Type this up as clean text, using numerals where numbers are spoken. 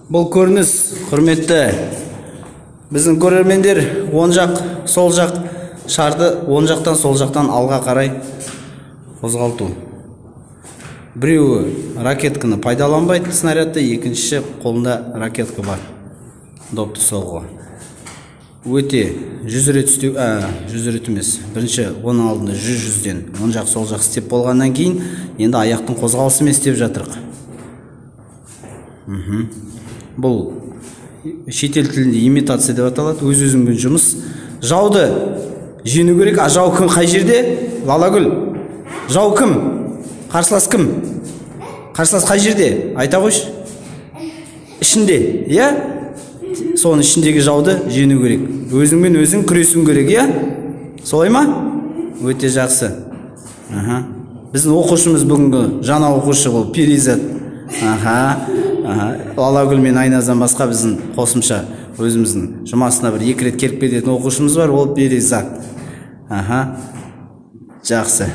Бұл көрініс, құрметті, біздің көрермендер оң жақ, сол жақ шарды оң жақтан сол жақтан алға қарай қозғалту. Біреуі ракетканы пайдаланбайды снарядты, екіншісі қолында ракетка бар. Допты соғуға. Өте 100 рет істеу, 100 рет емес. Бірінші оның алдында 100-100-ден оң жақ сол жақ істеп болғаннан кейін, енді аяқтың қозғалысымен істеп жатырық. Бұл шетел тілінде имитация деп аталады, өз-өзіңмен жұмыс. Жауды жеңу керек, жау кім қай жерде? Лалагүл. Жау кім? Қарсылас кім? Қарсылас қай жерде? Айта қойшы. Ішінде, иә? Соның ішіндегі жауды жеңу керек. Өзіңмен өзің күресуің керек, иә? Солай ма? Өте жақсы. Біздің оқушымыз бүгінгі жаңа оқушы бұл Перизат. Лалагүл мен Айназдан басқа біздің қосымша өзіміздің жұмасына бір 2 рет келіп кететін оқушымыз бар, ол Перизат. Жақсы.